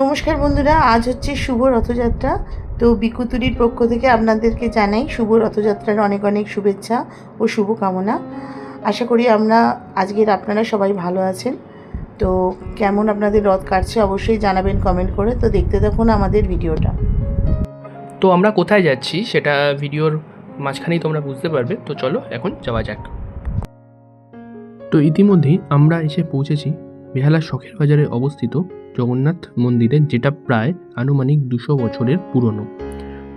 নমস্কার বন্ধুরা, আজ হচ্ছে শুভ রথযাত্রা। তো বিকুতুরির পক্ষ থেকে আপনাদেরকে জানাই শুভ রথযাত্রার অনেক অনেক শুভেচ্ছা ও শুভকামনা। আশা করি আপনারা সবাই ভালো আছেন। তো কেমন আপনাদের রথ কাটছে অবশ্যই জানাবেন কমেন্ট করে। তো দেখতে থাকুন আমাদের ভিডিওটা। তো আমরা কোথায় যাচ্ছি সেটা ভিডিওর মাঝখানেই তোমরা বুঝতে পারবে। তো চলো এখন যাওয়া যাক। তো ইতিমধ্যেই আমরা এসে পৌঁছেছি বেহালার শখের বাজারে অবস্থিত জগন্নাথ মন্দিরে, যেটা প্রায় আনুমানিক 200 বছরের পুরনো।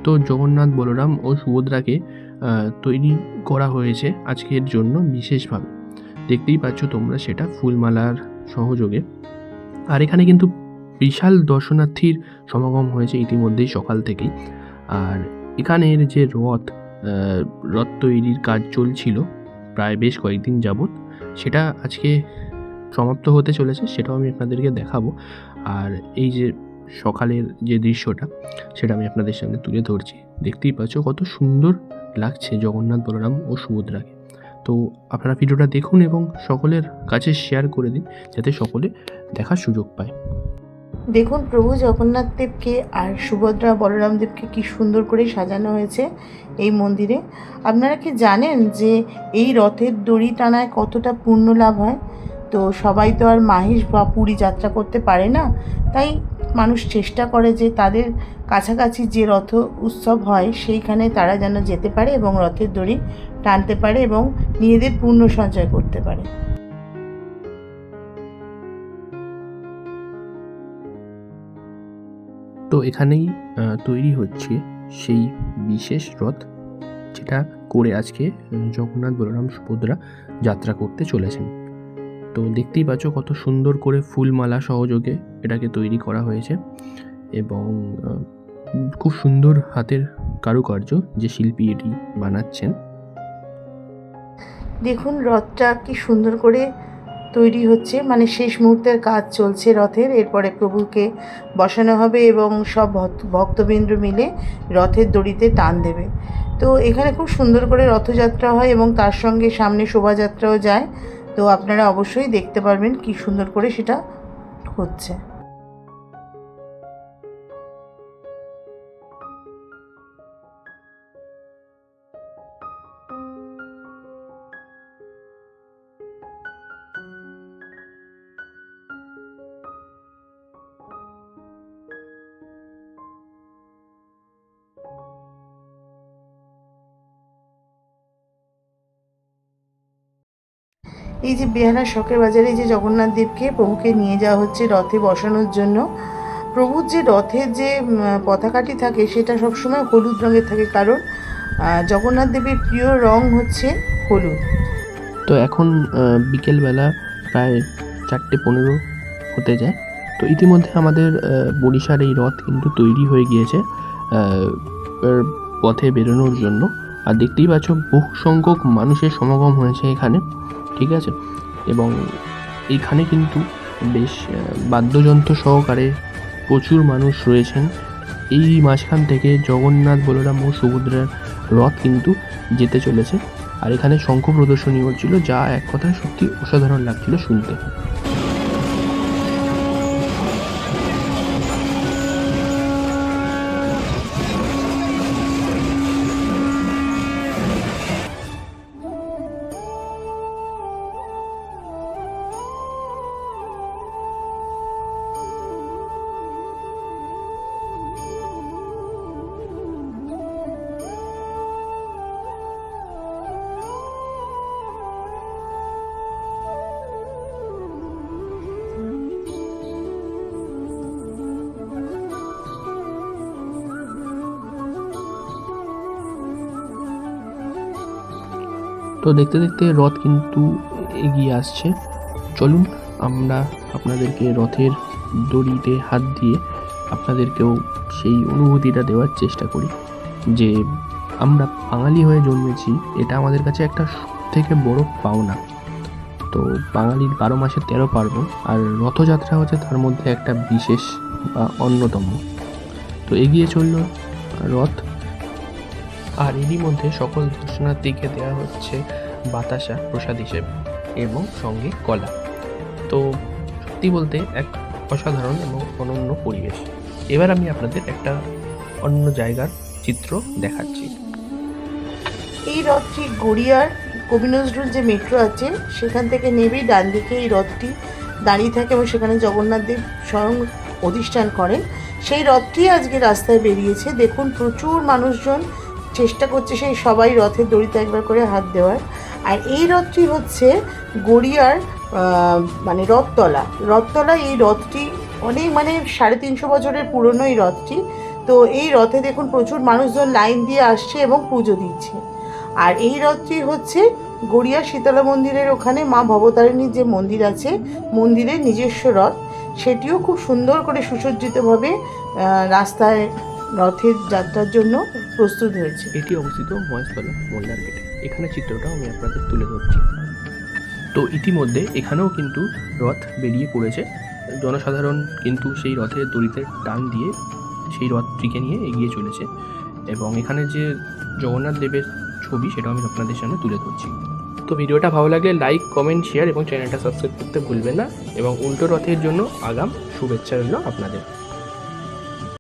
তো জগন্নাথ, বলরাম ও সুভদ্রাকে তৈরি করা হয়েছে আজকের জন্য বিশেষভাবে। দেখতেই পাচ্ছ তোমরা সেটা ফুলমালার সহযোগে। আর এখানে কিন্তু বিশাল দর্শনার্থীর সমাগম হয়েছে ইতিমধ্যেই সকাল থেকেই। আর এখানের যে রথ তৈরির কাজ চলছিল প্রায় বেশ কয়েকদিন যাবৎ, সেটা আজকে সমাপ্ত হতে চলেছে, সেটাও আমি আপনাদেরকে দেখাবো। আর এই যে সকালের যে দৃশ্যটা, সেটা আমি আপনাদের সামনে তুলে ধরছি। দেখতেই পাচ্ছ কত সুন্দর লাগছে জগন্নাথ, বলরাম ও সুভদ্রাকে। তো আপনারা ভিডিওটা দেখুন এবং সকলের কাছে শেয়ার করে দিন, যাতে সকলে দেখার সুযোগ পায়। দেখুন প্রভু জগন্নাথ দেবকে আর সুভদ্রা বলরাম দেবকে কি সুন্দর করে সাজানো হয়েছে এই মন্দিরে। আপনারা কি জানেন যে এই রথের দড়ি টানায় কতটা পুণ্য লাভ হয়? তো সবাই তো আর মাহেশ বা পুরী যাত্রা করতে পারে না, তাই মানুষ চেষ্টা করে যে তাদের কাছাকাছি যে রথ উৎসব হয় সেইখানে তারা যেন যেতে পারে এবং রথের দড়ি টানতে পারে এবং নিজেদের পুণ্য সঞ্চয় করতে পারে। তো এখানেই তৈরি হচ্ছে সেই বিশেষ রথ, যেটা করে আজকে জগন্নাথ, বলরাম, সুভদ্রা যাত্রা করতে চলেছেন। তো দেখতেই পাচ্ছ কত সুন্দর করে ফুলমালা সহযোগে এটাকে তৈরি করা হয়েছে এবং খুব সুন্দর হাতের কারুকার্য যে শিল্পী এটি বানাচ্ছেন। দেখুন রথটা কি সুন্দর করে তৈরি হচ্ছে, মানে শেষ মুহূর্তের কাজ চলছে রথের। এরপরে প্রভুকে বসানো হবে এবং সব ভক্তবৃন্দ মিলে রথের দড়িতে টান দেবে। তো এখানে খুব সুন্দর করে রথযাত্রা হয় এবং তার সঙ্গে সামনে শোভাযাত্রাও যায়। তো আপনারা অবশ্যই দেখতে পারবেন কি সুন্দর করে সেটা হচ্ছে। এই যে বেহালার শখের বাজারে এই যে জগন্নাথ দেবকে প্রভুকে নিয়ে যাওয়া হচ্ছে রথে বসানোর জন্য। প্রভুর যে রথের যে পতাকাটি থাকে সেটা সবসময় হলুদ রঙের থাকে, কারণ জগন্নাথ দেবের প্রিয় রং হচ্ছে হলুদ। তো এখন বিকেলবেলা প্রায় 4:15 হতে যায়। তো ইতিমধ্যে আমাদের বরিশার এই রথ কিন্তু তৈরি হয়ে গিয়েছে পথে বেরোনোর জন্য। আর দেখতেই পাচ্ছ বহু সংখ্যক মানুষের সমাগম হয়েছে এখানে, ঠিক আছে। এবং এইখানে কিন্তু বেশ বাদ্যযন্ত্র সহকারে প্রচুর মানুষ রয়েছেন। এই মাঝখান থেকে জগন্নাথ, বলরাম ও সুভদ্রার রথ কিন্তু যেতে চলেছে। আর এখানে শঙ্খ প্রদর্শনী হচ্ছিল, যা এক কথায় সত্যি অসাধারণ লাগছিল শুনতে। তো দেখতে দেখতে রথ কিন্তু এগিয়ে আসছে। চলুন আমরা আপনাদেরকে রথের দড়িতে হাত দিয়ে আপনাদেরকেও সেই অনুভূতিটা দেওয়ার চেষ্টা করি যে আমরা বাঙালি হয়ে জন্মেছি, এটা আমাদের কাছে একটা সবথেকে বড় পাওনা। তো বাঙালির 12 মাসে 13 পার্বণ, আর রথযাত্রা হচ্ছে তার মধ্যে একটা বিশেষ বা অন্যতম। তো এগিয়ে চলল রথ, আর এরই মধ্যে সকল দর্শনার্থীকে দেওয়া হচ্ছে বাতাসা প্রসাদ হিসেবে এবং সঙ্গে কলা। তো সত্যি বলতে এক অসাধারণ এবং অনন্য পরিবেশ। এবার আমি আপনাদের একটা অন্য জায়গার চিত্র দেখাচ্ছি। এই রথটি গড়িয়ার কবি নজরুল যে মেট্রো আছে সেখান থেকে নেবেই ডান দিকে এই রথটি দাঁড়িয়ে থাকে এবং সেখানে জগন্নাথ দেব স্বয়ং অধিষ্ঠান করেন। সেই রথটি আজকে রাস্তায় বেরিয়েছে। দেখুন প্রচুর মানুষজন চেষ্টা করছে সেই সবাই রথের দড়িতে একবার করে হাত দেওয়ার। আর এই রথটি হচ্ছে গড়িয়ার মানে রথতলা এই রথটি অনেক 350 বছরের পুরনো এই রথটি। তো এই রথে দেখুন প্রচুর মানুষজন লাইন দিয়ে আসছে এবং পুজো দিচ্ছে। আর এই রথটি হচ্ছে গড়িয়া শীতলা মন্দিরের ওখানে মা ভবতারিণীর যে মন্দির আছে মন্দিরের নিজস্ব রথ, সেটিও খুব সুন্দর করে সুসজ্জিতভাবে রাস্তায় রথের যাত্রার জন্য প্রস্তুত হয়েছে। এটি অবস্থিত মহেশতলা মোল্লার গেটে। এখানে চিত্রটাও আমি আপনাদের তুলে ধরছি। তো ইতিমধ্যে এখানেও কিন্তু রথ বেরিয়ে পড়েছে। জনসাধারণ কিন্তু সেই রথের দড়িতে টান দিয়ে সেই রথটিকে নিয়ে এগিয়ে চলেছে এবং এখানে যে জগন্নাথ দেবের ছবি সেটাও আমি আপনাদের সামনে তুলে ধরছি। তো ভিডিওটা ভালো লাগলে লাইক, কমেন্ট, শেয়ার এবং চ্যানেলটা সাবস্ক্রাইব করতে ভুলবেন না এবং উল্টো রথের জন্য আগাম শুভেচ্ছা রইল আপনাদের।